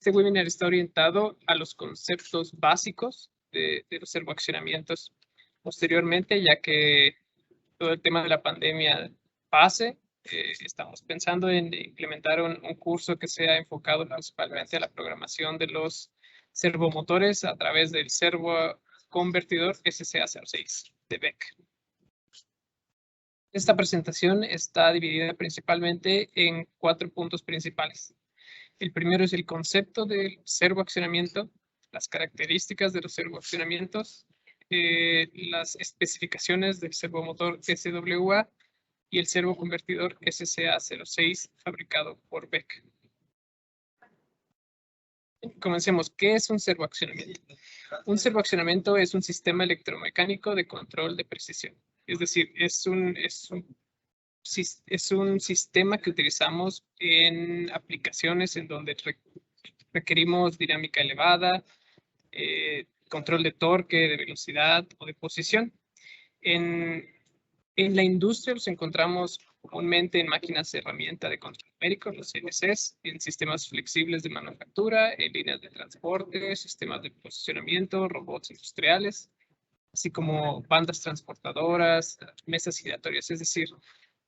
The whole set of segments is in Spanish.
Este webinar está orientado a los conceptos básicos de los servoaccionamientos. Posteriormente, ya que todo el tema de la pandemia pase, estamos pensando en implementar un curso que sea enfocado principalmente a la programación de los servomotores a través del servoconvertidor SCA06 de Beck. Esta presentación está dividida principalmente en 4 puntos principales. El primero es el concepto del servoaccionamiento, las características de los servoaccionamientos, las especificaciones del servomotor SWA y el servoconvertidor SCA06 fabricado por Beck. Comencemos. ¿Qué es un servoaccionamiento? Un servoaccionamiento es un sistema electromecánico de control de precisión. Es decir, es un sistema que utilizamos en aplicaciones en donde requerimos dinámica elevada, control de torque, de velocidad o de posición. En la industria los encontramos comúnmente en máquinas de herramienta de control numérico, los CNCs, en sistemas flexibles de manufactura, en líneas de transporte, sistemas de posicionamiento, robots industriales, así como bandas transportadoras, mesas giratorias, es decir,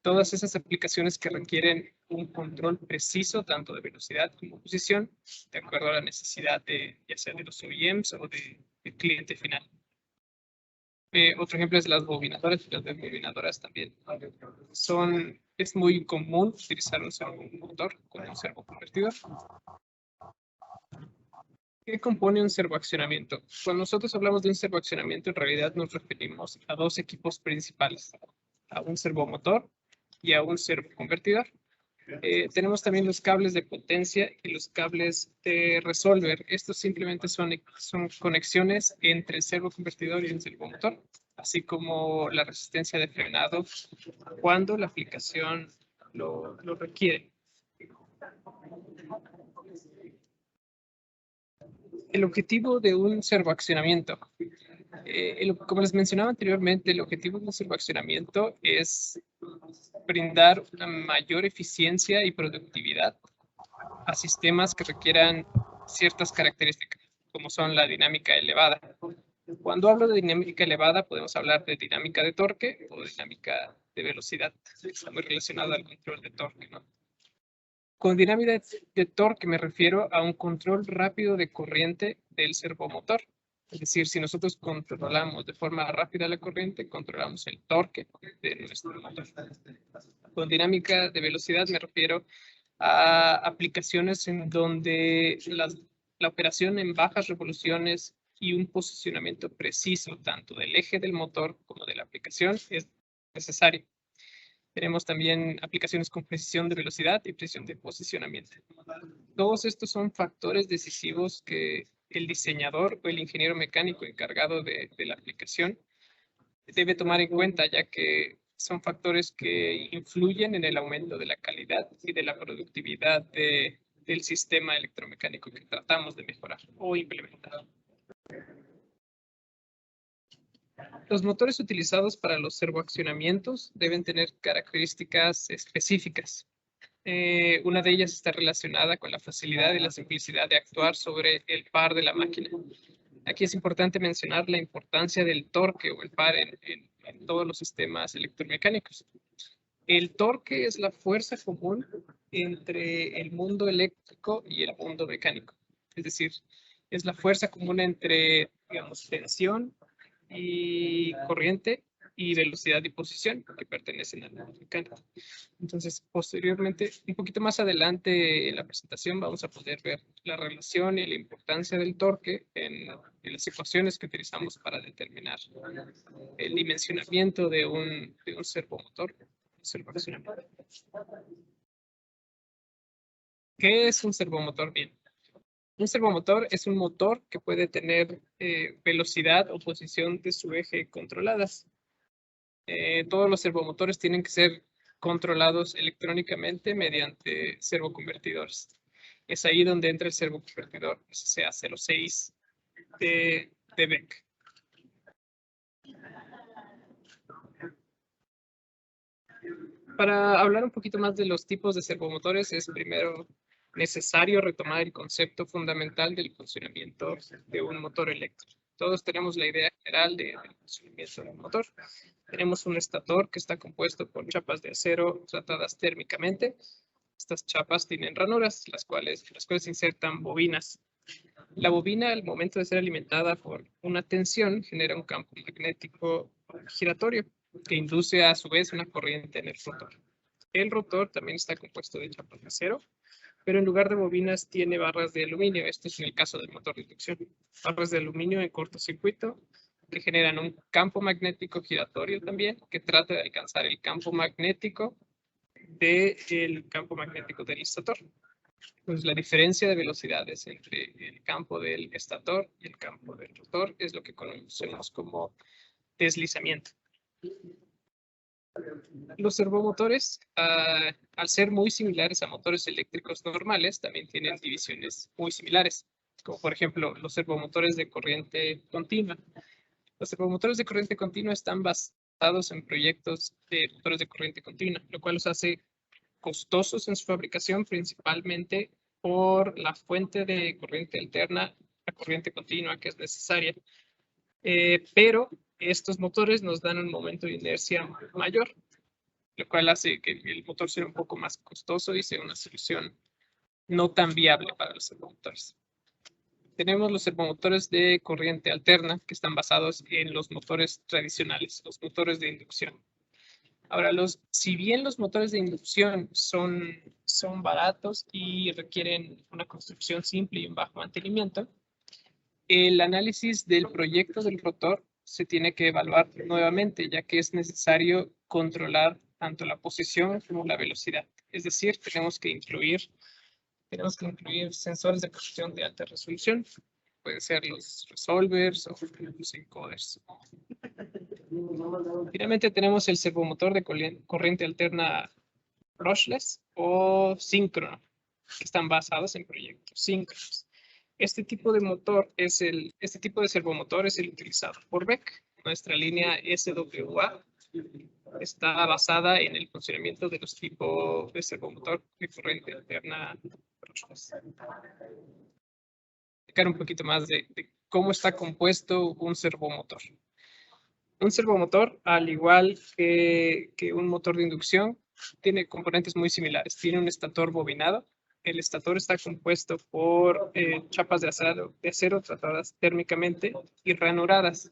todas esas aplicaciones que requieren un control preciso, tanto de velocidad como posición, de acuerdo a la necesidad de, ya sea de los OEMs o del cliente final. Otro ejemplo es las bobinadoras, y las desbobinadoras también. Es muy común utilizar un servomotor con un servoconvertidor. ¿Qué compone un servoaccionamiento? Cuando nosotros hablamos de un servoaccionamiento, en realidad nos referimos a 2 equipos principales, a un servomotor y a un servoconvertidor. Tenemos también los cables de potencia y los cables de resolver. Estos simplemente son conexiones entre el servoconvertidor y el servomotor, así como la resistencia de frenado cuando la aplicación lo requiere. El objetivo de un servoaccionamiento. Como les mencionaba anteriormente, el objetivo de un servoaccionamiento es brindar una mayor eficiencia y productividad a sistemas que requieran ciertas características, como son la dinámica elevada. Cuando hablo de dinámica elevada, podemos hablar de dinámica de torque o dinámica de velocidad. Está muy relacionado al control de torque, ¿no? Con dinámica de torque me refiero a un control rápido de corriente del servomotor. Es decir, si nosotros controlamos de forma rápida la corriente, controlamos el torque de nuestro motor. Con dinámica de velocidad me refiero a aplicaciones en donde la operación en bajas revoluciones y un posicionamiento preciso tanto del eje del motor como de la aplicación es necesario. Tenemos también aplicaciones con precisión de velocidad y precisión de posicionamiento. Todos estos son factores decisivos que el diseñador o el ingeniero mecánico encargado de la aplicación debe tomar en cuenta, ya que son factores que influyen en el aumento de la calidad y de la productividad del sistema electromecánico que tratamos de mejorar o implementar. Los motores utilizados para los servoaccionamientos deben tener características específicas. Una de ellas está relacionada con la facilidad y la simplicidad de actuar sobre el par de la máquina. Aquí es importante mencionar la importancia del torque o el par en todos los sistemas electromecánicos. El torque es la fuerza común entre el mundo eléctrico y el mundo mecánico. Es decir, es la fuerza común entre, digamos, tensión y corriente y velocidad y posición que pertenecen al mundo mecánico. Entonces, posteriormente, un poquito más adelante en la presentación vamos a poder ver la relación y la importancia del torque en las ecuaciones que utilizamos para determinar el dimensionamiento de un servomotor. ¿Qué es un servomotor? Bien, un servomotor es un motor que puede tener velocidad o posición de su eje controladas. Todos los servomotores tienen que ser controlados electrónicamente mediante servoconvertidores. Es ahí donde entra el servoconvertidor SCA06 de Beck. Para hablar un poquito más de los tipos de servomotores, es primero necesario retomar el concepto fundamental del funcionamiento de un motor eléctrico. Todos tenemos la idea general del funcionamiento de un motor. Tenemos un estator que está compuesto por chapas de acero tratadas térmicamente. Estas chapas tienen ranuras, las cuales insertan bobinas. La bobina, al momento de ser alimentada por una tensión, genera un campo magnético giratorio que induce a su vez una corriente en el rotor. El rotor también está compuesto de chapas de acero, pero en lugar de bobinas tiene barras de aluminio. Esto es en el caso del motor de inducción. Barras de aluminio en cortocircuito que generan un campo magnético giratorio también, que trata de alcanzar el campo magnético del campo magnético del estator. Pues la diferencia de velocidades entre el campo del estator y el campo del rotor es lo que conocemos como deslizamiento. Los servomotores, al ser muy similares a motores eléctricos normales, también tienen divisiones muy similares, como por ejemplo los servomotores de corriente continua. Los servomotores de corriente continua están basados en proyectos de motores de corriente continua, lo cual los hace costosos en su fabricación, principalmente por la fuente de corriente alterna, la corriente continua que es necesaria. Pero estos motores nos dan un momento de inercia mayor, lo cual hace que el motor sea un poco más costoso y sea una solución no tan viable para los servomotores. Tenemos los servomotores de corriente alterna que están basados en los motores tradicionales, los motores de inducción. Ahora, si bien los motores de inducción son baratos y requieren una construcción simple y un bajo mantenimiento, el análisis del proyecto del rotor se tiene que evaluar nuevamente, ya que es necesario controlar tanto la posición como la velocidad. Es decir, tenemos que incluir sensores de posición de alta resolución. Pueden ser los resolvers o los encoders. Finalmente tenemos el servomotor de corriente alterna brushless o síncrono, que están basados en proyectos síncronos. Este tipo de servomotor es el utilizado por BEC. Nuestra línea SWA está basada en el funcionamiento de los tipos de servomotor de corriente alterna brushless. Explicar un poquito más de cómo está compuesto un servomotor. Un servomotor, al igual que un motor de inducción, tiene componentes muy similares. Tiene un estator bobinado. El estator está compuesto por chapas de acero tratadas térmicamente y ranuradas.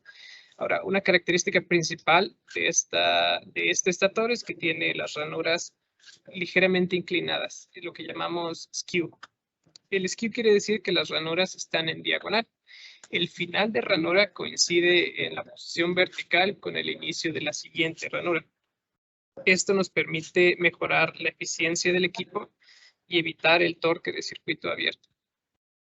Ahora, una característica principal de este estator es que tiene las ranuras ligeramente inclinadas, lo que llamamos skew. El skew quiere decir que las ranuras están en diagonal. El final de ranura coincide en la posición vertical con el inicio de la siguiente ranura. Esto nos permite mejorar la eficiencia del equipo y evitar el torque de circuito abierto.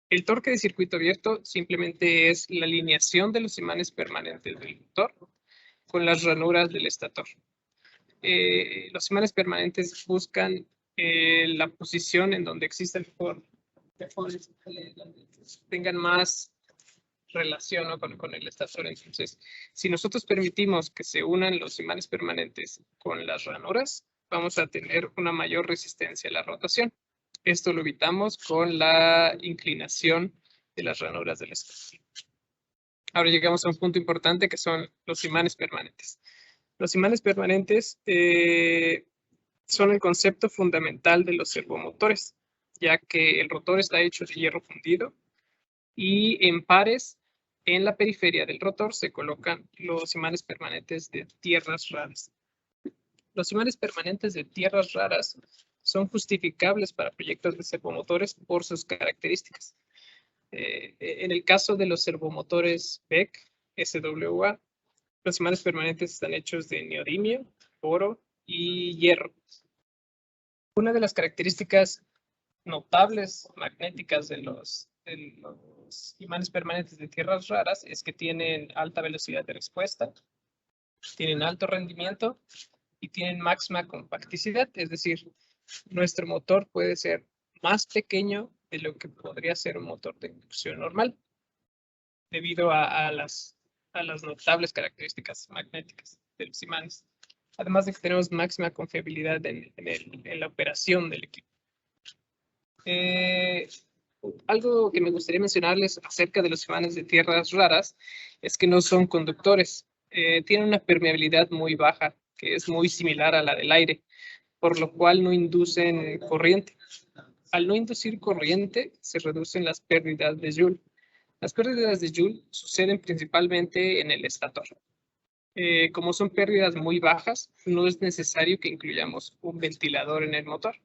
El torque de circuito abierto simplemente es la alineación de los imanes permanentes del motor con las ranuras del estator. Los imanes permanentes buscan la posición en donde existe el donde tengan más relación, ¿no?, con el estator. Entonces, si nosotros permitimos que se unan los imanes permanentes con las ranuras, vamos a tener una mayor resistencia a la rotación. Esto lo evitamos con la inclinación de las ranuras del estator. Ahora llegamos a un punto importante que son los imanes permanentes. Los imanes permanentes son el concepto fundamental de los servomotores, ya que el rotor está hecho de hierro fundido y en pares en la periferia del rotor se colocan los imanes permanentes de tierras raras. Los imanes permanentes de tierras raras son justificables para proyectos de servomotores por sus características. En el caso de los servomotores BEC, SWA, los imanes permanentes están hechos de neodimio, oro y hierro. Una de las características notables magnéticas de los imanes permanentes de tierras raras es que tienen alta velocidad de respuesta, tienen alto rendimiento y tienen máxima compacticidad, es decir, nuestro motor puede ser más pequeño de lo que podría ser un motor de inducción normal, debido a las notables características magnéticas de los imanes. Además de que tenemos máxima confiabilidad en la operación del equipo. Algo que me gustaría mencionarles acerca de los imanes de tierras raras es que no son conductores. Tienen una permeabilidad muy baja, que es muy similar a la del aire, por lo cual no inducen corriente. Al no inducir corriente, se reducen las pérdidas de Joule. Las pérdidas de Joule suceden principalmente en el estator. Como son pérdidas muy bajas, no es necesario que incluyamos un ventilador en el motor.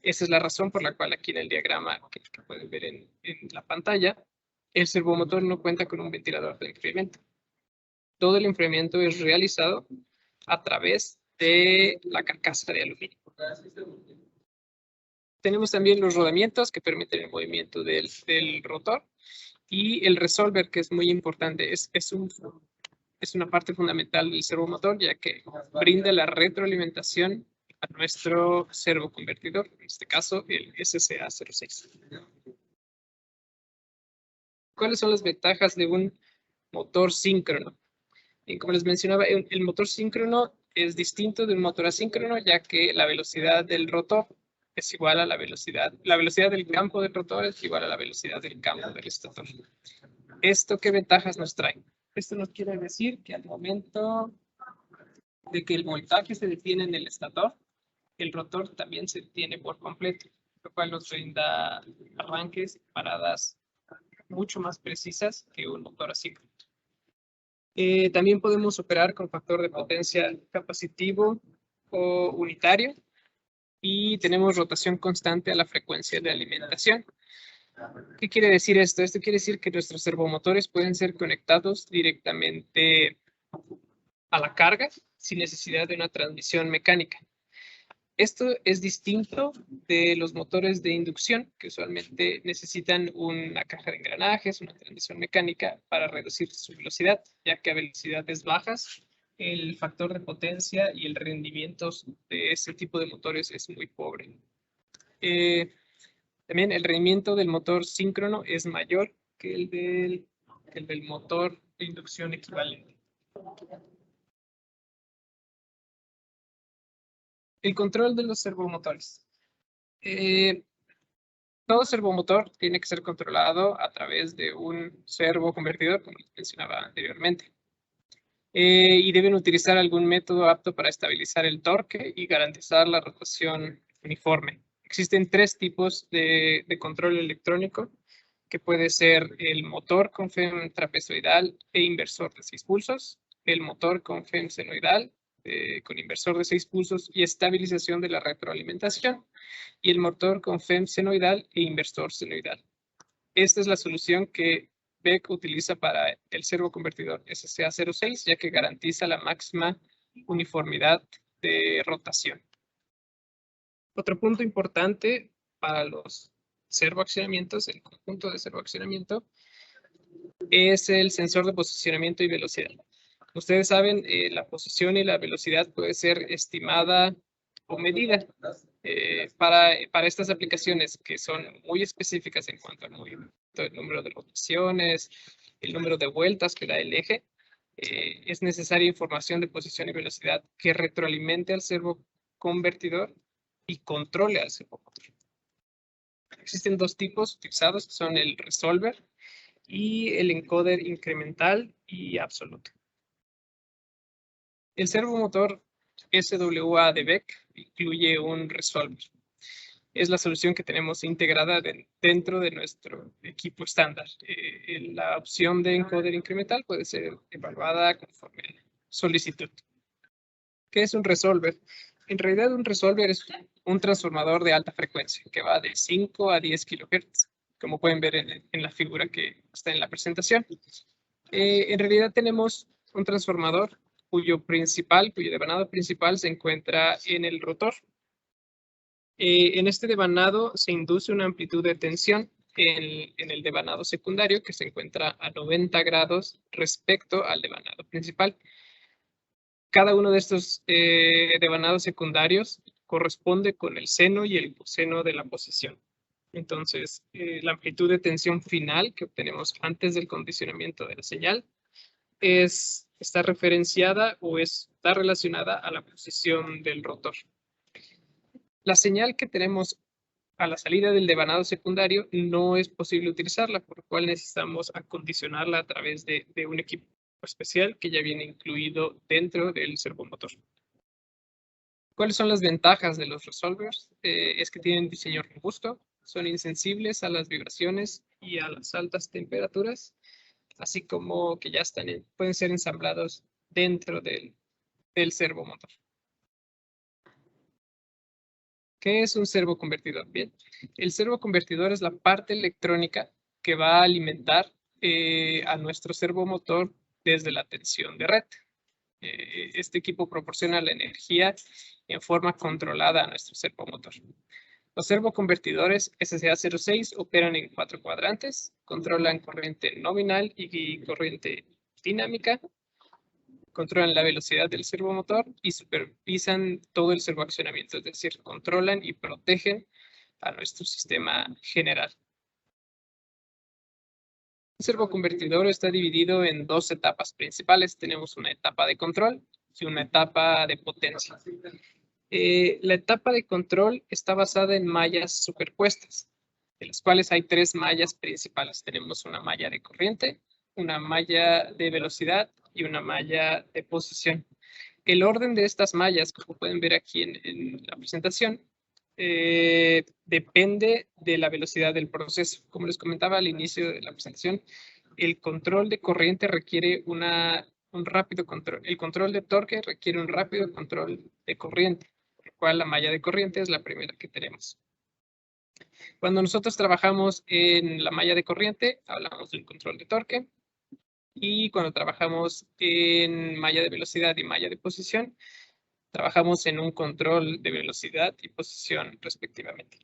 Esa es la razón por la cual aquí en el diagrama que pueden ver en la pantalla, el servomotor no cuenta con un ventilador de enfriamiento. Todo el enfriamiento es realizado a través de la carcasa de aluminio. Tenemos también los rodamientos que permiten el movimiento del rotor y el resolver, que es muy importante, es una parte fundamental del servomotor, ya que brinda la retroalimentación a nuestro servoconvertidor, en este caso el SCA06. ¿Cuáles son las ventajas de un motor síncrono? Y como les mencionaba, el motor síncrono es distinto de un motor asíncrono, ya que la velocidad del rotor es igual a la velocidad del campo del rotor es igual a la velocidad del campo del estator. ¿Esto qué ventajas nos trae? Esto nos quiere decir que al momento de que el voltaje se detiene en el estator, el rotor también se detiene por completo, lo cual nos brinda arranques y paradas mucho más precisas que un motor asíncrono. También podemos operar con factor de potencia capacitivo o unitario y tenemos rotación constante a la frecuencia de alimentación. ¿Qué quiere decir esto? Esto quiere decir que nuestros servomotores pueden ser conectados directamente a la carga sin necesidad de una transmisión mecánica. Esto es distinto de los motores de inducción, que usualmente necesitan una caja de engranajes, una transmisión mecánica para reducir su velocidad, ya que a velocidades bajas el factor de potencia y el rendimiento de ese tipo de motores es muy pobre. También el rendimiento del motor síncrono es mayor que el del motor de inducción equivalente. El control de los servomotores. Todo servomotor tiene que ser controlado a través de un servoconvertidor, como les mencionaba anteriormente. Y deben utilizar algún método apto para estabilizar el torque y garantizar la rotación uniforme. Existen tres tipos de control electrónico, que puede ser el motor con FEM trapezoidal e inversor de 6 pulsos, el motor con FEM senoidal con inversor de 6 pulsos y estabilización de la retroalimentación, y el motor con FEM senoidal e inversor senoidal. Esta es la solución que BEC utiliza para el servoconvertidor SCA06, ya que garantiza la máxima uniformidad de rotación. Otro punto importante para los servoaccionamientos, el conjunto de servoaccionamiento, es el sensor de posicionamiento y velocidad. Ustedes saben, la posición y la velocidad puede ser estimada o medida. Para estas aplicaciones que son muy específicas en cuanto al movimiento, el número de rotaciones, el número de vueltas que da el eje, es necesaria información de posición y velocidad que retroalimente al servoconvertidor y controle al servomotor. Existen dos tipos utilizados, que son el resolver y el encoder incremental y absoluto. El servomotor SWA de BEC incluye un resolver. Es la solución que tenemos integrada dentro de nuestro equipo estándar. La opción de encoder incremental puede ser evaluada conforme a solicitud. ¿Qué es un resolver? En realidad, un resolver es un transformador de alta frecuencia que va de 5 a 10 kHz, como pueden ver en la figura que está en la presentación. En realidad tenemos un transformador cuyo devanado principal se encuentra en el rotor. En este devanado se induce una amplitud de tensión en el devanado secundario, que se encuentra a 90 grados respecto al devanado principal. Cada uno de estos devanados secundarios corresponde con el seno y el coseno de la posición. Entonces, la amplitud de tensión final que obtenemos antes del condicionamiento de la señal está referenciada o está relacionada a la posición del rotor. La señal que tenemos a la salida del devanado secundario no es posible utilizarla, por lo cual necesitamos acondicionarla a través de un equipo especial que ya viene incluido dentro del servomotor. ¿Cuáles son las ventajas de los resolvers? Es que tienen diseño robusto, son insensibles a las vibraciones y a las altas temperaturas, así como que ya pueden ser ensamblados dentro del servomotor. ¿Qué es un servoconvertidor? Bien, el servoconvertidor es la parte electrónica que va a alimentar a nuestro servomotor desde la tensión de red. Este equipo proporciona la energía en forma controlada a nuestro servomotor. Los servoconvertidores SCA06 operan en 4 cuadrantes, controlan corriente nominal y corriente dinámica, controlan la velocidad del servomotor y supervisan todo el servoaccionamiento, es decir, controlan y protegen a nuestro sistema general. El servoconvertidor está dividido en 2 etapas principales. Tenemos una etapa de control y una etapa de potencia. La etapa de control está basada en mallas superpuestas, de las cuales hay 3 mallas principales. Tenemos una malla de corriente, una malla de velocidad y una malla de posición. El orden de estas mallas, como pueden ver aquí en la presentación, depende de la velocidad del proceso. Como les comentaba al inicio de la presentación, el control de corriente requiere un rápido control. El control de torque requiere un rápido control de corriente, por lo cual la malla de corriente es la primera que tenemos. Cuando nosotros trabajamos en la malla de corriente, hablamos de un control de torque. Y cuando trabajamos en malla de velocidad y malla de posición, trabajamos en un control de velocidad y posición respectivamente.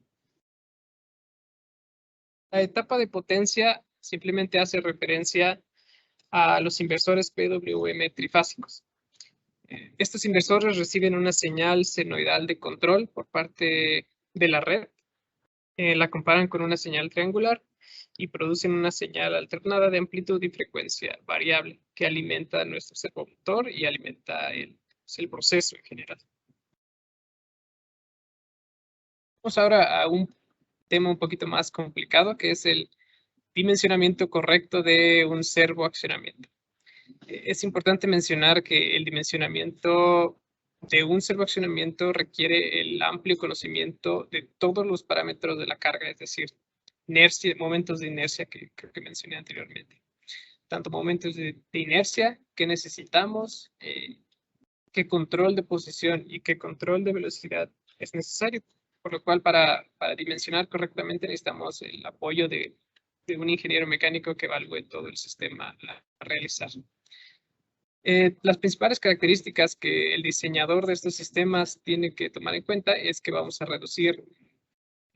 La etapa de potencia simplemente hace referencia a los inversores PWM trifásicos. Estos inversores reciben una señal senoidal de control por parte de la red, la comparan con una señal triangular y producen una señal alternada de amplitud y frecuencia variable que alimenta nuestro servomotor y alimenta el proceso en general. Vamos ahora a un tema un poquito más complicado, que es el dimensionamiento correcto de un servoaccionamiento. Es importante mencionar que el dimensionamiento de un servoaccionamiento requiere el amplio conocimiento de todos los parámetros de la carga, es decir, momentos de inercia que creo que mencioné anteriormente. Tanto momentos de inercia que necesitamos, qué control de posición y qué control de velocidad es necesario. Por lo cual, para dimensionar correctamente necesitamos el apoyo de un ingeniero mecánico que evalúe todo el sistema a realizar. Las principales características que el diseñador de estos sistemas tiene que tomar en cuenta es que vamos a reducir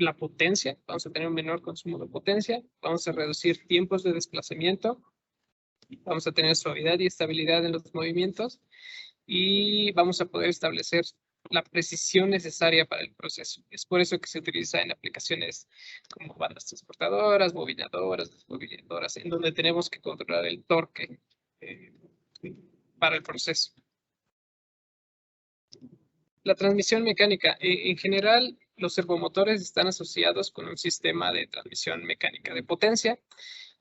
la potencia, vamos a tener un menor consumo de potencia, vamos a reducir tiempos de desplazamiento, vamos a tener suavidad y estabilidad en los movimientos y vamos a poder establecer la precisión necesaria para el proceso. Es por eso que se utiliza en aplicaciones como bandas transportadoras, bobinadoras, desbobinadoras, en donde tenemos que controlar el torque para el proceso. La transmisión mecánica. En general, los servomotores están asociados con un sistema de transmisión mecánica de potencia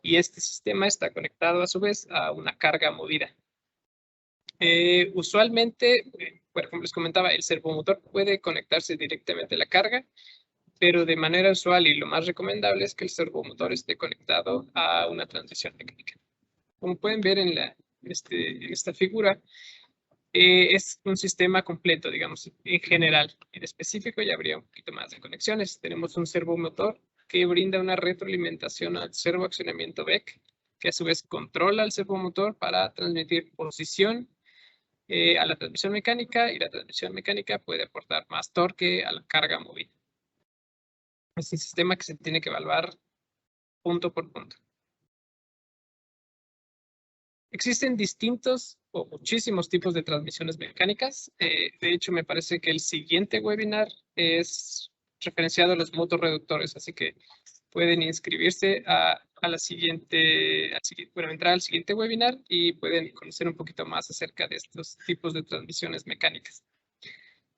y este sistema está conectado a su vez a una carga movida. Usualmente, bueno, como les comentaba, el servomotor puede conectarse directamente a la carga, pero de manera usual y lo más recomendable es que el servomotor esté conectado a una transmisión mecánica. Como pueden ver en esta figura, es un sistema completo, digamos, en general. En específico ya habría un poquito más de conexiones. Tenemos un servomotor que brinda una retroalimentación al servoaccionamiento BEC, que a su vez controla al servomotor para transmitir posición a la transmisión mecánica, y la transmisión mecánica puede aportar más torque a la carga movida. Es un sistema que se tiene que evaluar punto por punto. Existen distintos o muchísimos tipos de transmisiones mecánicas. De hecho, me parece que el siguiente webinar es referenciado a los motorreductores, así que pueden inscribirse a la siguiente, bueno, entrar al siguiente webinar y pueden conocer un poquito más acerca de estos tipos de transmisiones mecánicas.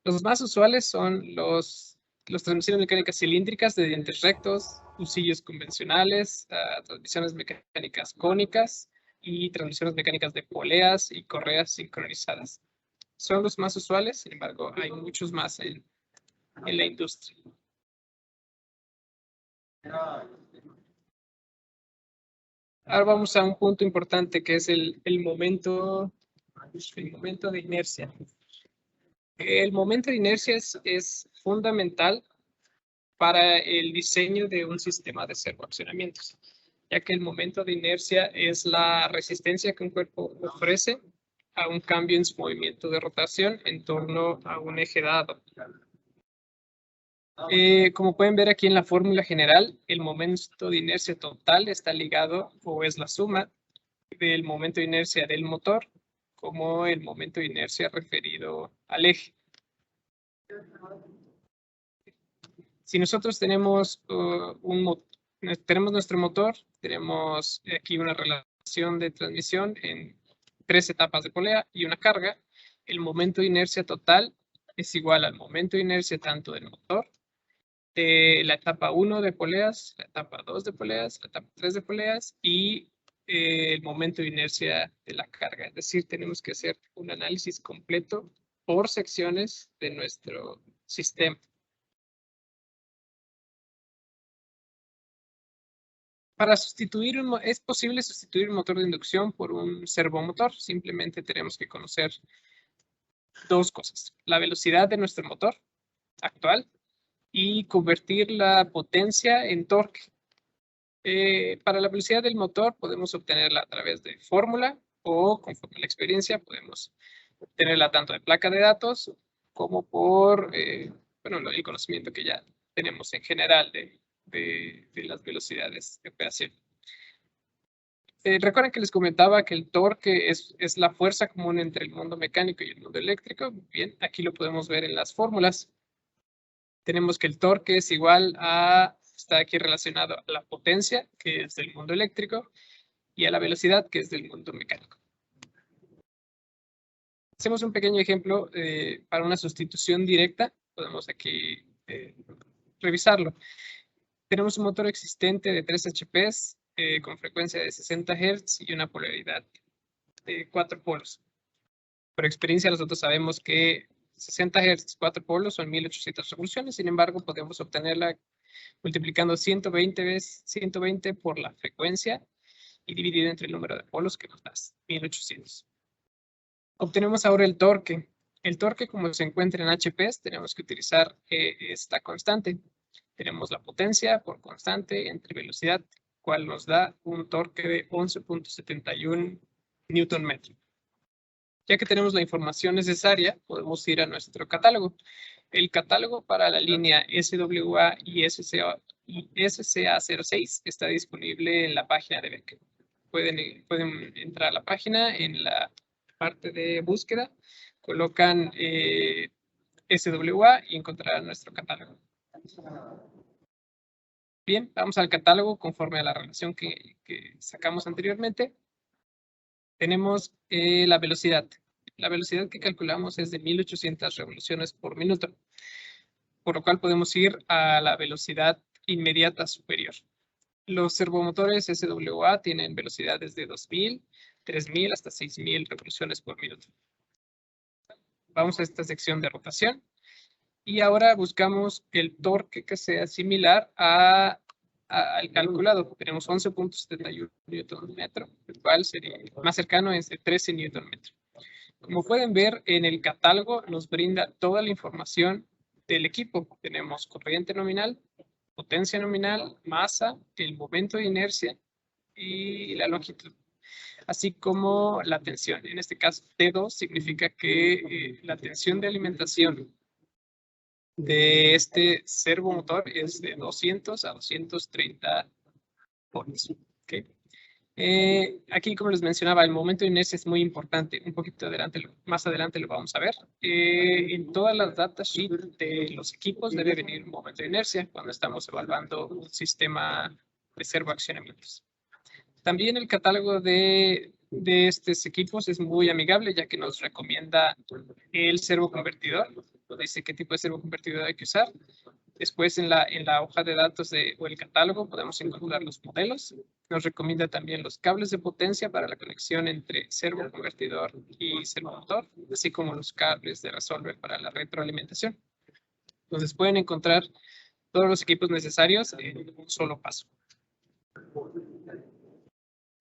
Los más usuales son los Las transmisiones mecánicas cilíndricas de dientes rectos, husillos convencionales, transmisiones mecánicas cónicas y transmisiones mecánicas de poleas y correas sincronizadas. Son los más usuales, sin embargo, hay muchos más en la industria. Ahora vamos a un punto importante que es el momento de inercia. El momento de inercia es fundamental para el diseño de un sistema de servoaccionamientos, ya que el momento de inercia es la resistencia que un cuerpo ofrece a un cambio en su movimiento de rotación en torno a un eje dado. Como pueden ver aquí en la fórmula general, el momento de inercia total está ligado o es la suma del momento de inercia del motor como el momento de inercia referido al eje. Si nosotros tenemos, tenemos nuestro motor, tenemos aquí una relación de transmisión en 3 etapas de polea y una carga, el momento de inercia total es igual al momento de inercia tanto del motor, de la etapa 1 de poleas, la etapa 2 de poleas, la etapa 3 de poleas y el momento de inercia de la carga. Es decir, tenemos que hacer un análisis completo por secciones de nuestro sistema. Para sustituir, es posible sustituir un motor de inducción por un servomotor. Simplemente tenemos que conocer dos cosas. La velocidad de nuestro motor actual y convertir la potencia en torque. Para la velocidad del motor podemos obtenerla a través de fórmula o conforme a la experiencia podemos obtenerla tanto de placa de datos como por bueno, el conocimiento que ya tenemos en general de las velocidades de operación. Recuerden que les comentaba que el torque es la fuerza común entre el mundo mecánico y el mundo eléctrico. Bien, aquí lo podemos ver en las fórmulas. Tenemos que el torque es igual a, está aquí relacionado a la potencia, que es del mundo eléctrico, y a la velocidad, que es del mundo mecánico. Hacemos un pequeño ejemplo para una sustitución directa. Podemos aquí revisarlo. Tenemos un motor existente de 3 HPs con frecuencia de 60 Hz y una polaridad de 4 polos. Por experiencia nosotros sabemos que 60 Hz, 4 polos son 1800 revoluciones, sin embargo podemos obtenerla multiplicando 120 por la frecuencia y dividido entre el número de polos que nos da 1800. Obtenemos ahora el torque. El torque, como se encuentra en HPs, tenemos que utilizar esta constante. Tenemos la potencia por constante entre velocidad, cual nos da un torque de 11.71 Nm. Ya que tenemos la información necesaria, podemos ir a nuestro catálogo. El catálogo para la línea SWA y SCA06 está disponible en la página de BEC. Pueden entrar a la página en la parte de búsqueda, colocan SWA y encontrarán nuestro catálogo. Bien, vamos al catálogo conforme a la relación que sacamos anteriormente. Tenemos la velocidad. La velocidad que calculamos es de 1800 revoluciones por minuto, por lo cual podemos ir a la velocidad inmediata superior. Los servomotores SWA tienen velocidades de 2000, 3000 hasta 6000 revoluciones por minuto. Vamos a esta sección de rotación y ahora buscamos el torque que sea similar al calculado. Tenemos 11.71 Nm, el cual sería más cercano es de 13 Nm. Como pueden ver en el catálogo nos brinda toda la información del equipo. Tenemos corriente nominal, potencia nominal, masa, el momento de inercia y la longitud, así como la tensión. En este caso, T2 significa que la tensión de alimentación de este servomotor es de 200 a 230 volts. ¿Okay? Aquí, como les mencionaba, el momento de inercia es muy importante. Un poquito adelante, más adelante lo vamos a ver. En todas las datasheets de los equipos debe venir un momento de inercia cuando estamos evaluando un sistema de servoaccionamientos. También el catálogo de estos equipos es muy amigable, ya que nos recomienda el servoconvertidor. Dice qué tipo de servoconvertidor hay que usar. Después en la hoja de datos o el catálogo podemos encontrar los modelos. Nos recomienda también los cables de potencia para la conexión entre servoconvertidor y servomotor, así como los cables de resolver para la retroalimentación. Entonces pueden encontrar todos los equipos necesarios en un solo paso.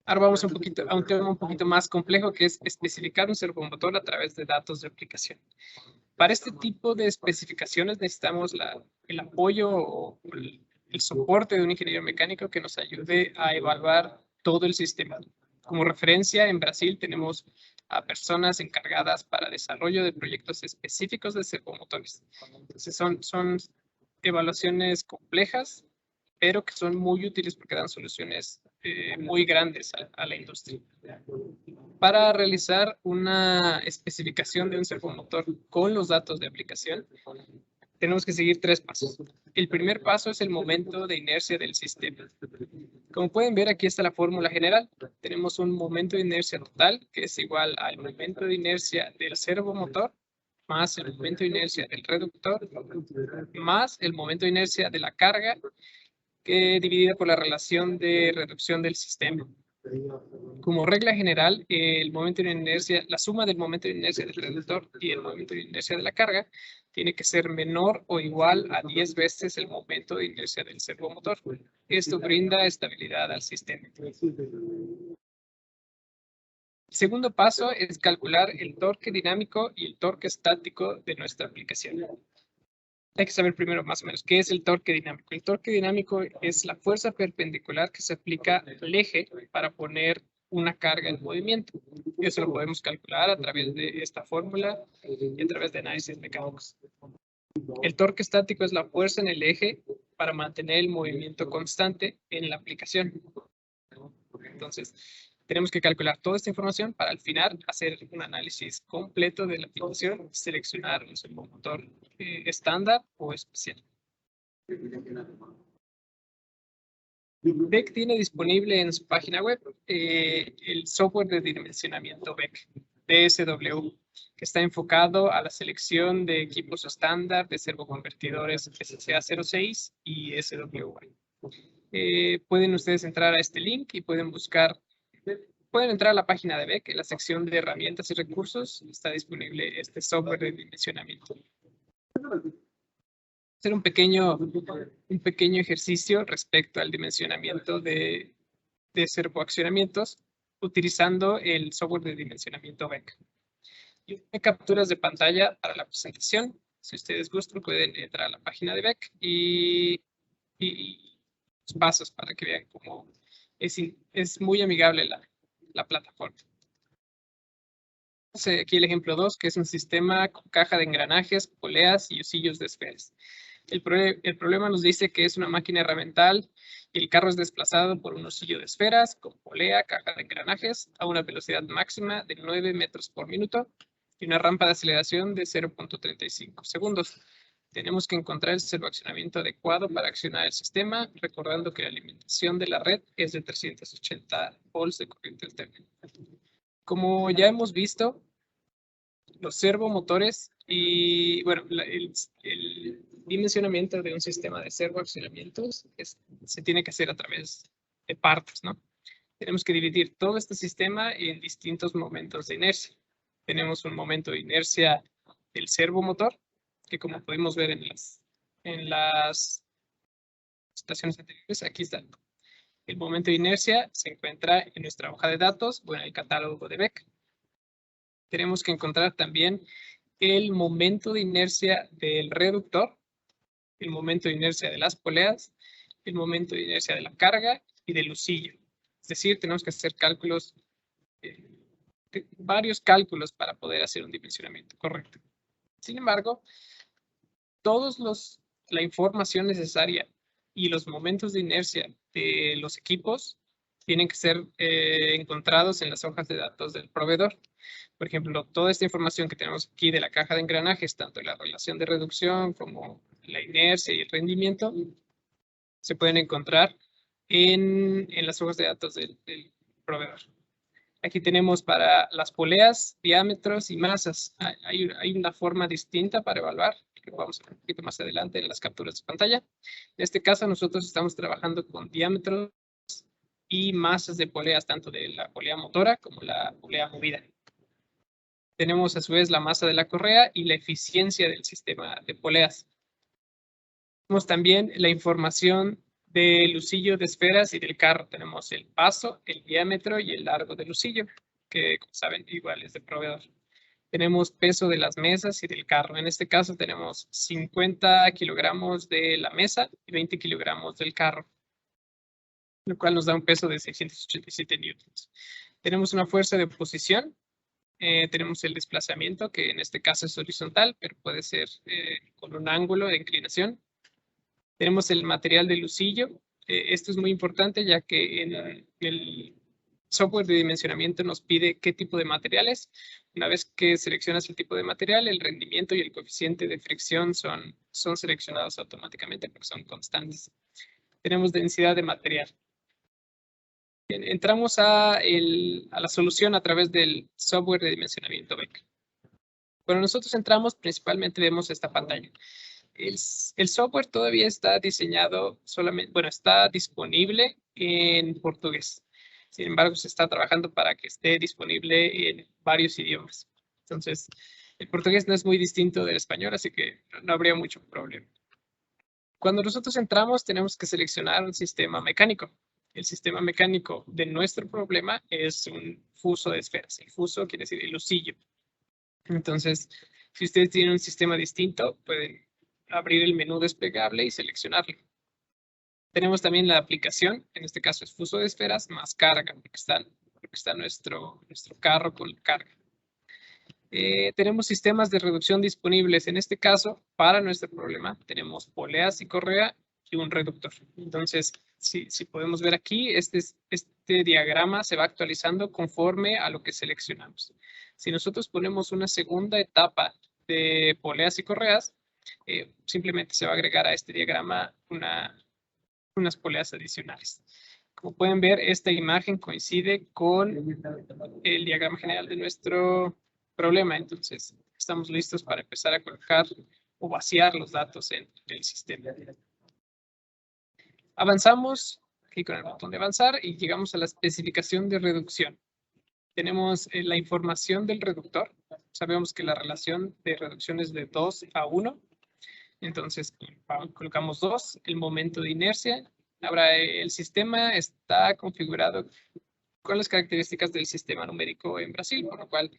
Ahora vamos a un tema un poquito más complejo, que es especificar un servomotor a través de datos de aplicación. Para este tipo de especificaciones necesitamos el apoyo o el soporte de un ingeniero mecánico que nos ayude a evaluar todo el sistema. Como referencia, en Brasil tenemos a personas encargadas para desarrollo de proyectos específicos de servomotores. Entonces son evaluaciones complejas, pero que son muy útiles porque dan soluciones muy grandes a la industria. Para realizar una especificación de un servomotor con los datos de aplicación, tenemos que seguir 3 pasos. El primer paso es el momento de inercia del sistema. Como pueden ver, aquí está la fórmula general. Tenemos un momento de inercia total, que es igual al momento de inercia del servomotor, más el momento de inercia del reductor, más el momento de inercia de la carga, que dividida por la relación de reducción del sistema. Como regla general, el momento de inercia, la suma del momento de inercia del reductor y el momento de inercia de la carga tiene que ser menor o igual a 10 veces el momento de inercia del servomotor. Esto brinda estabilidad al sistema. El segundo paso es calcular el torque dinámico y el torque estático de nuestra aplicación. Hay que saber primero más o menos qué es el torque dinámico. El torque dinámico es la fuerza perpendicular que se aplica al eje para poner una carga en movimiento. Eso lo podemos calcular a través de esta fórmula y a través de análisis mecánicos. El torque estático es la fuerza en el eje para mantener el movimiento constante en la aplicación. Entonces, tenemos que calcular toda esta información para al final hacer un análisis completo de la aplicación, seleccionar un servomotor estándar o especial. BEC tiene disponible en su página web el software de dimensionamiento BEC, DSW, que está enfocado a la selección de equipos estándar de servoconvertidores SCA06 y SWY. Pueden ustedes entrar a este link y pueden entrar a la página de BEC, en la sección de herramientas y recursos, está disponible este software de dimensionamiento. Hacer un pequeño ejercicio respecto al dimensionamiento de servoaccionamientos utilizando el software de dimensionamiento BEC. Yo tomé capturas de pantalla para la presentación. Si ustedes gustan, pueden entrar a la página de BEC y los pasos para que vean cómo es muy amigable la plataforma. Aquí el ejemplo 2, que es un sistema con caja de engranajes, poleas y husillos de esferas. El problema nos dice que es una máquina herramental y el carro es desplazado por un husillo de esferas con polea, caja de engranajes a una velocidad máxima de 9 metros por minuto y una rampa de aceleración de 0.35 segundos. Tenemos que encontrar el servoaccionamiento adecuado para accionar el sistema, recordando que la alimentación de la red es de 380 volts de corriente alterna. Como ya hemos visto, los servomotores y, bueno, el dimensionamiento de un sistema de servoaccionamientos se tiene que hacer a través de partes, ¿no? Tenemos que dividir todo este sistema en distintos momentos de inercia. Tenemos un momento de inercia del servomotor, que como podemos ver en las estaciones anteriores, aquí está. El momento de inercia se encuentra en nuestra hoja de datos o en el catálogo de BEC. Tenemos que encontrar también el momento de inercia del reductor, el momento de inercia de las poleas, el momento de inercia de la carga y del husillo. Es decir, tenemos que hacer cálculos, varios cálculos para poder hacer un dimensionamiento correcto. Sin embargo, la información necesaria y los momentos de inercia de los equipos tienen que ser encontrados en las hojas de datos del proveedor. Por ejemplo, toda esta información que tenemos aquí de la caja de engranajes, tanto la relación de reducción como la inercia y el rendimiento, se pueden encontrar en las hojas de datos del proveedor. Aquí tenemos para las poleas, diámetros y masas. Hay una forma distinta para evaluar que vamos a ver un poquito más adelante en las capturas de pantalla. En este caso, nosotros estamos trabajando con diámetros y masas de poleas, tanto de la polea motora como la polea movida. Tenemos a su vez la masa de la correa y la eficiencia del sistema de poleas. Tenemos también la información del lucillo de esferas y del carro. Tenemos el paso, el diámetro y el largo del lucillo, que como saben igual es de proveedor. Tenemos peso de las mesas y del carro. En este caso tenemos 50 kilogramos de la mesa y 20 kilogramos del carro, lo cual nos da un peso de 687 newtons. Tenemos una fuerza de oposición. Tenemos el desplazamiento, que en este caso es horizontal, pero puede ser con un ángulo de inclinación. Tenemos el material de lucillo. Esto es muy importante ya que en el software de dimensionamiento nos pide qué tipo de materiales. Una vez que seleccionas el tipo de material, el rendimiento y el coeficiente de fricción son seleccionados automáticamente porque son constantes. Tenemos densidad de material. Bien, entramos a la solución a través del software de dimensionamiento Beck. Cuando nosotros entramos, principalmente vemos esta pantalla. El software todavía está diseñado solamente, bueno, está disponible en portugués. Sin embargo, se está trabajando para que esté disponible en varios idiomas. Entonces, el portugués no es muy distinto del español, así que no habría mucho problema. Cuando nosotros entramos, tenemos que seleccionar un sistema mecánico. El sistema mecánico de nuestro problema es un fuso de esferas. El fuso quiere decir el lucillo. Entonces, si ustedes tienen un sistema distinto, pueden abrir el menú desplegable y seleccionarlo. Tenemos también la aplicación, en este caso es fuso de esferas más carga, porque está nuestro carro con carga. Tenemos sistemas de reducción disponibles. En este caso, para nuestro problema, tenemos poleas y correa y un reductor. Entonces, si podemos ver aquí, este diagrama se va actualizando conforme a lo que seleccionamos. Si nosotros ponemos una segunda etapa de poleas y correas, simplemente se va a agregar a este diagrama unas poleas adicionales. Como pueden ver, esta imagen coincide con el diagrama general de nuestro problema. Entonces, estamos listos para empezar a colocar o vaciar los datos en el sistema. Avanzamos aquí con el botón de avanzar y llegamos a la especificación de reducción. Tenemos la información del reductor. Sabemos que la relación de reducción es de 2 a 1. Entonces, colocamos 2, el momento de inercia. Ahora, el sistema está configurado con las características del sistema numérico en Brasil, por lo cual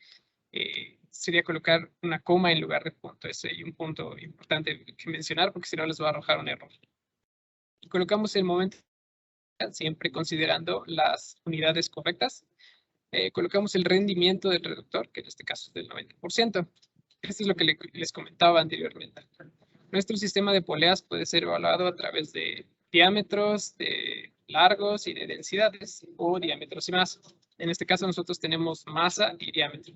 sería colocar una coma en lugar de punto. Ese es un punto importante que mencionar porque si no les va a arrojar un error. Y colocamos el momento, siempre considerando las unidades correctas. Colocamos el rendimiento del reductor, que en este caso es del 90%. Esto es lo que les comentaba anteriormente. Nuestro sistema de poleas puede ser evaluado a través de diámetros, de largos y de densidades, o diámetros y masas. En este caso nosotros tenemos masa y diámetro,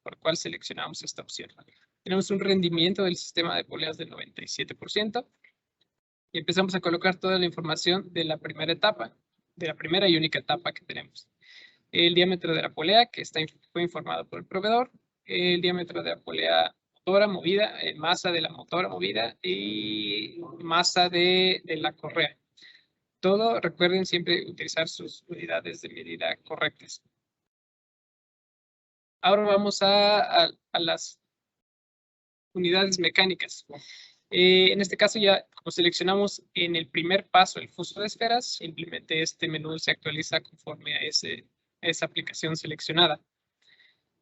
por lo cual seleccionamos esta opción. Tenemos un rendimiento del sistema de poleas del 97%. Y empezamos a colocar toda la información de la primera etapa, de la primera y única etapa que tenemos. El diámetro de la polea, que fue informado por el proveedor, el diámetro de la polea motora movida, masa de la motora movida y masa de la correa. Todo, recuerden siempre utilizar sus unidades de medida correctas. Ahora vamos a las unidades mecánicas. En este caso ya, como seleccionamos en el primer paso el fuso de esferas, simplemente este menú se actualiza conforme a esa aplicación seleccionada.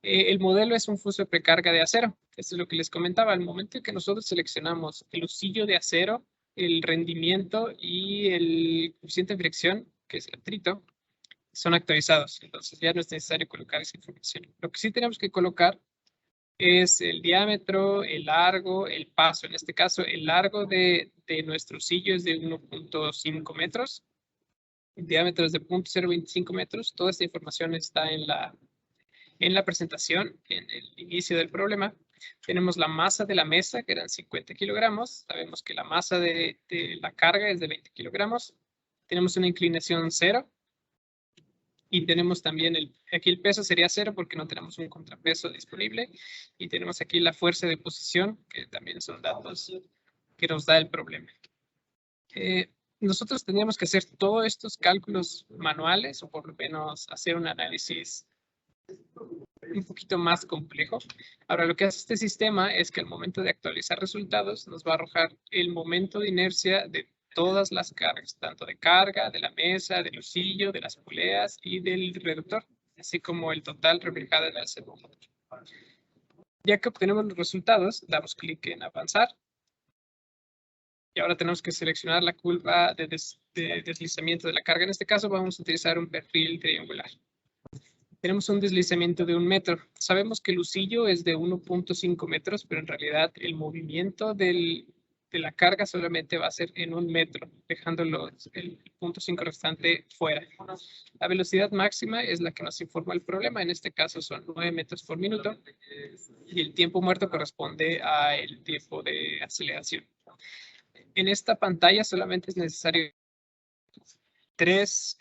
El modelo es un fuso de precarga de acero. Esto es lo que les comentaba. Al momento en que nosotros seleccionamos el lucillo de acero, el rendimiento y el coeficiente de fricción, que es el atrito, son actualizados. Entonces ya no es necesario colocar esa información. Lo que sí tenemos que colocar es el diámetro, el largo, el paso. En este caso, el largo de nuestro lucillo es de 1.5 metros. El diámetro es de 0.025 metros. Toda esta información está en la presentación, en el inicio del problema. Tenemos la masa de la mesa, que eran 50 kilogramos. Sabemos que la masa de la carga es de 20 kilogramos. Tenemos una inclinación 0. Y tenemos también, aquí el peso sería 0 porque no tenemos un contrapeso disponible. Y tenemos aquí la fuerza de posición, que también son datos que nos da el problema. Nosotros teníamos que hacer todos estos cálculos manuales, o por lo menos hacer un análisis un poquito más complejo. Ahora, lo que hace este sistema es que al momento de actualizar resultados nos va a arrojar el momento de inercia de todas las cargas, tanto de carga, de la mesa, del lucillo, de las poleas y del reductor, así como el total reflejado en el servomotor. Ya que obtenemos los resultados, damos clic en avanzar. Y ahora tenemos que seleccionar la curva de deslizamiento de la carga. En este caso vamos a utilizar un perfil triangular. Tenemos un deslizamiento de 1 metro. Sabemos que el lucillo es de 1.5 metros, pero en realidad el movimiento de la carga solamente va a ser en 1 metro, dejándolo el 0.5 restante fuera. La velocidad máxima es la que nos informa el problema. En este caso son 9 metros por minuto. Y el tiempo muerto corresponde al tiempo de aceleración. En esta pantalla solamente es necesario tres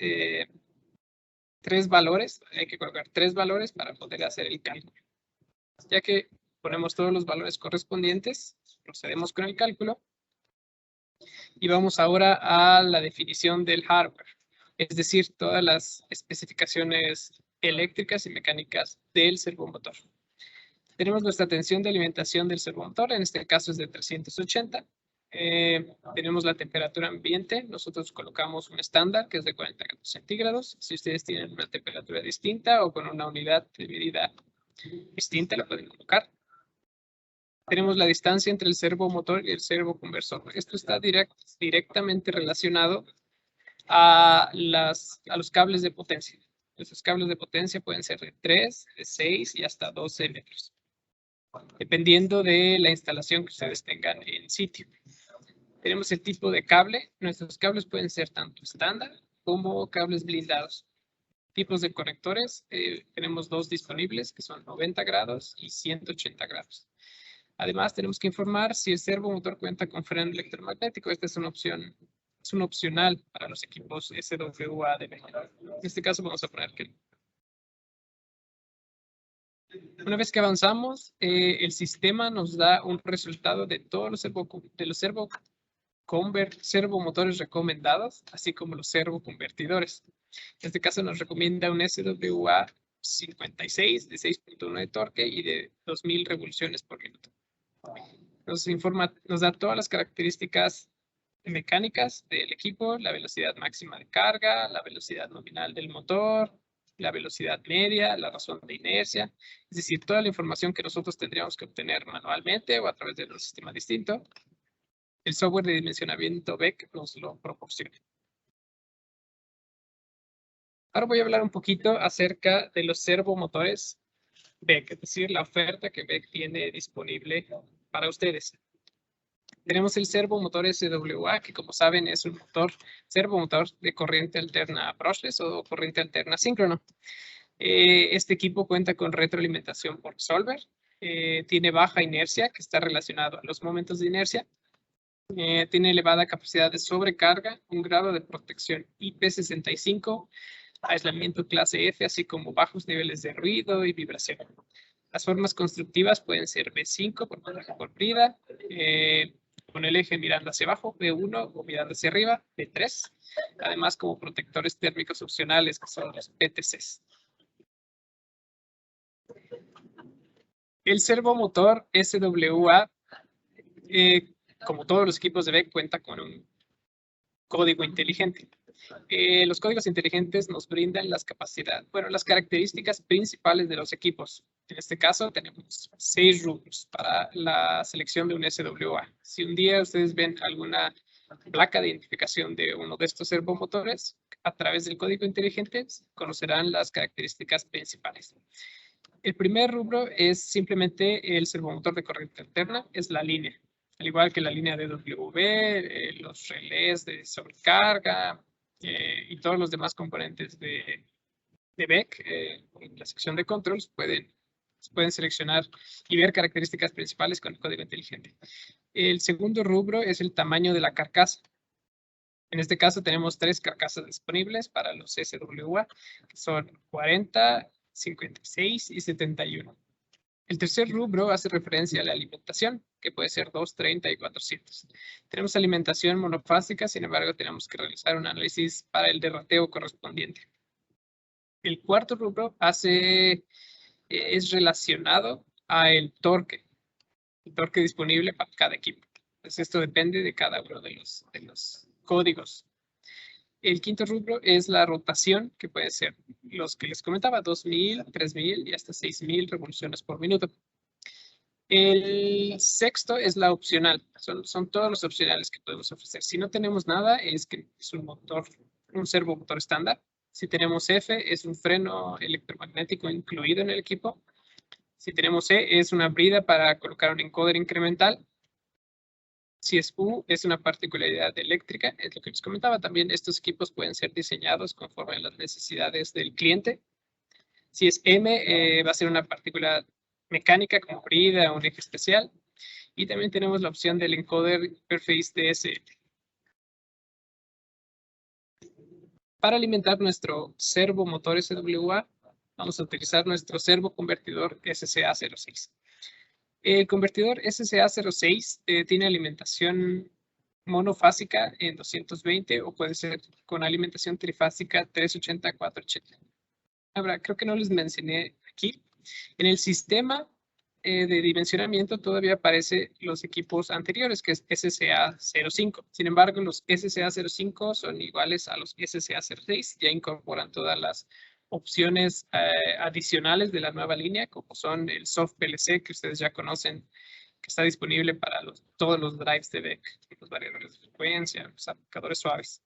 valores, hay que colocar 3 valores para poder hacer el cálculo. Ya que ponemos todos los valores correspondientes, procedemos con el cálculo y vamos ahora a la definición del hardware, es decir, todas las especificaciones eléctricas y mecánicas del servomotor. Tenemos nuestra tensión de alimentación del servomotor, en este caso es de 380. Tenemos la temperatura ambiente, nosotros colocamos un estándar que es de 40 grados centígrados. Si ustedes tienen una temperatura distinta o con una unidad de medida distinta, la pueden colocar. Tenemos la distancia entre el servomotor y el servoconversor. Esto está directamente relacionado a los cables de potencia. Esos cables de potencia pueden ser de 3, de 6 y hasta 12 metros, dependiendo de la instalación que ustedes tengan en sitio. Tenemos el tipo de cable. Nuestros cables pueden ser tanto estándar como cables blindados. Tipos de conectores, tenemos 2 disponibles, que son 90 grados y 180 grados. Además, tenemos que informar si el servomotor cuenta con freno electromagnético. Esta es una opción, es un opcional para los equipos SWA de México. En este caso vamos a poner que no. Una vez que avanzamos, el sistema nos da un resultado de todos los servomotores recomendados, así como los servoconvertidores. En este caso nos recomienda un SWA 56 de 6.1 de torque y de 2000 revoluciones por minuto. Nos da todas las características mecánicas del equipo, la velocidad máxima de carga, la velocidad nominal del motor, la velocidad media, la razón de inercia, es decir, toda la información que nosotros tendríamos que obtener manualmente o a través de un sistema distinto. El software de dimensionamiento BEC nos lo proporciona. Ahora voy a hablar un poquito acerca de los servomotores BEC, es decir, la oferta que BEC tiene disponible para ustedes. Tenemos el servomotor SWA, que como saben es un servomotor de corriente alterna brushless o corriente alterna síncrono. Este equipo cuenta con retroalimentación por solver, tiene baja inercia, que está relacionado a los momentos de inercia, tiene elevada capacidad de sobrecarga, un grado de protección IP65, aislamiento clase F, así como bajos niveles de ruido y vibración. Las formas constructivas pueden ser B5 por montaje por brida, con el eje mirando hacia abajo, B1 o mirando hacia arriba, B3, además como protectores térmicos opcionales que son los PTCs. El servomotor SWA, como todos los equipos de BEC, cuenta con un código inteligente. Los códigos inteligentes nos brindan las características principales de los equipos. En este caso tenemos 6 rubros para la selección de un SWA. Si un día ustedes ven alguna placa de identificación de uno de estos servomotores, a través del código inteligente conocerán las características principales. El primer rubro es simplemente el servomotor de corriente alterna, es la línea. Al igual que la línea de DW, los relés de sobrecarga y todos los demás componentes de BEC, en la sección de controls pueden seleccionar y ver características principales con el código inteligente. El segundo rubro es el tamaño de la carcasa. En este caso tenemos 3 carcasas disponibles para los SWA, que son 40, 56 y 71. El tercer rubro hace referencia a la alimentación, que puede ser 2, 30 y 400. Tenemos alimentación monofásica, sin embargo, tenemos que realizar un análisis para el derrateo correspondiente. El cuarto rubro es relacionado a el torque disponible para cada equipo. Entonces, esto depende de cada uno de los códigos. El quinto rubro es la rotación, que puede ser los que les comentaba, 2000, 3000 y hasta 6000 revoluciones por minuto. El sexto es la opcional. Son todos los opcionales que podemos ofrecer. Si no tenemos nada, es un servomotor estándar. Si tenemos F, es un freno electromagnético incluido en el equipo. Si tenemos E, es una brida para colocar un encoder incremental. Si es U, es una particularidad eléctrica, es lo que les comentaba. También estos equipos pueden ser diseñados conforme a las necesidades del cliente. Si es M, va a ser una partícula mecánica como brida o un eje especial. Y también tenemos la opción del encoder Interface DSL. Para alimentar nuestro servomotor SWA, vamos a utilizar nuestro servoconvertidor SCA06. El convertidor SCA06 tiene alimentación monofásica en 220 o puede ser con alimentación trifásica 380, 480. Ahora, creo que no les mencioné aquí. En el sistema de dimensionamiento todavía aparecen los equipos anteriores, que es SCA05. Sin embargo, los SCA05 son iguales a los SCA06. Ya incorporan todas las opciones adicionales de la nueva línea, como son el soft PLC, que ustedes ya conocen, que está disponible para todos los drives de DEC, los variadores de frecuencia, los amplificadores suaves.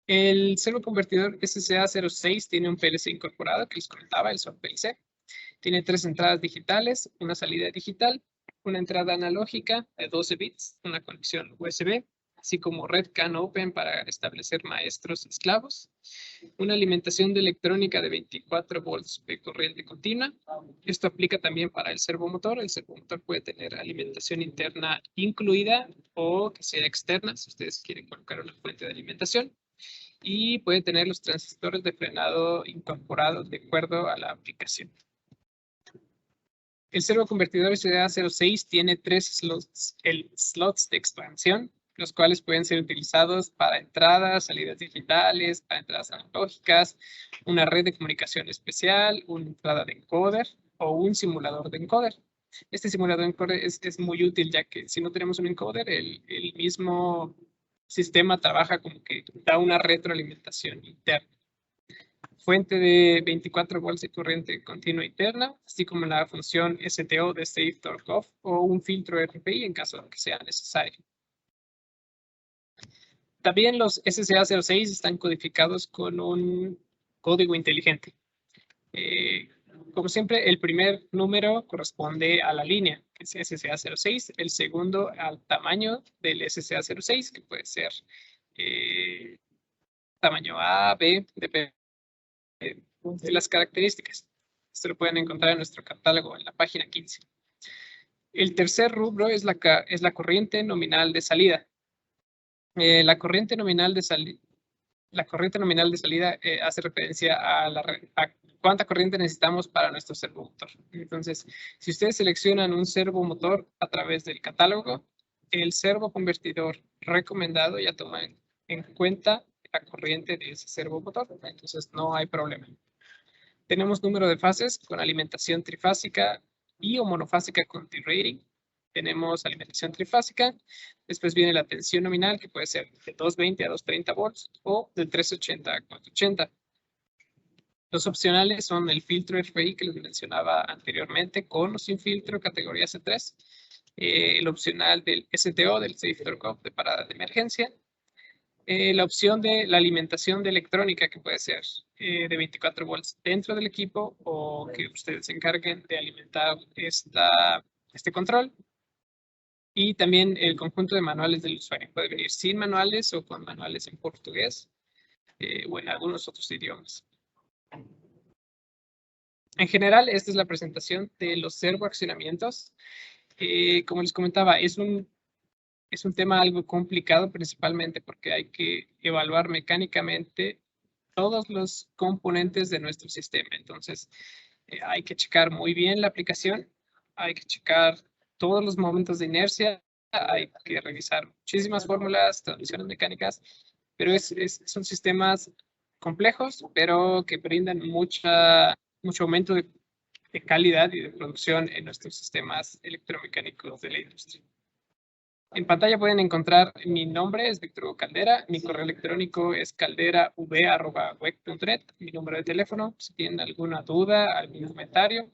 El servoconvertidor SCA06 tiene un PLC incorporado, que les comentaba, el soft PLC. Tiene 3 entradas digitales, una salida digital, una entrada analógica de 12 bits, una conexión USB, así como red CAN open para establecer maestros y esclavos, una alimentación de electrónica de 24 volts de corriente continua. Esto aplica también para el servomotor. El servomotor puede tener alimentación interna incluida o que sea externa, si ustedes quieren colocar una fuente de alimentación. Y puede tener los transistores de frenado incorporados de acuerdo a la aplicación. El servoconvertidor SCA06 tiene 3 slots de expansión, los cuales pueden ser utilizados para entradas, salidas digitales, para entradas analógicas, una red de comunicación especial, una entrada de encoder o un simulador de encoder. Este simulador de encoder es muy útil, ya que si no tenemos un encoder, el mismo sistema trabaja como que da una retroalimentación interna. Fuente de 24 volts de corriente continua interna, así como la función STO de Save Torque Off o un filtro RPI en caso de que sea necesario. También los SCA06 están codificados con un código inteligente. Como siempre, el primer número corresponde a la línea, que es SCA06, el segundo al tamaño del SCA06, que puede ser tamaño A, B, depende de las características. Esto lo pueden encontrar en nuestro catálogo en la página 15. El tercer rubro es la corriente nominal de salida. La corriente nominal de salida hace referencia a cuánta corriente necesitamos para nuestro servomotor. Entonces, si ustedes seleccionan un servomotor a través del catálogo, el servoconvertidor recomendado ya toma en cuenta la corriente de ese servomotor. Entonces, no hay problema. Tenemos número de fases con alimentación trifásica y o monofásica con T-rating. Tenemos alimentación trifásica. Después viene la tensión nominal, que puede ser de 220 a 230 volts o de 380 a 480. Los opcionales son el filtro RFI que les mencionaba anteriormente, con o sin filtro, categoría C3. El opcional del STO, del Safe Torque Off de parada de emergencia. La opción de la alimentación de electrónica, que puede ser de 24 volts dentro del equipo o que ustedes se encarguen de alimentar este control. Y también el conjunto de manuales del usuario. Puede venir sin manuales o con manuales en portugués o en algunos otros idiomas. En general, esta es la presentación de los servoaccionamientos. Como les comentaba, es un es un tema algo complicado, principalmente porque hay que evaluar mecánicamente todos los componentes de nuestro sistema. Entonces, hay que checar muy bien la aplicación, hay que checar todos los momentos de inercia, hay que revisar muchísimas fórmulas, transmisiones mecánicas, pero son sistemas complejos, pero que brindan mucho aumento de calidad y de producción en nuestros sistemas electromecánicos de la industria. En pantalla pueden encontrar mi nombre, es Víctor Hugo Caldera, mi correo electrónico es calderav@wec.net, mi número de teléfono, si tienen alguna duda, algún comentario,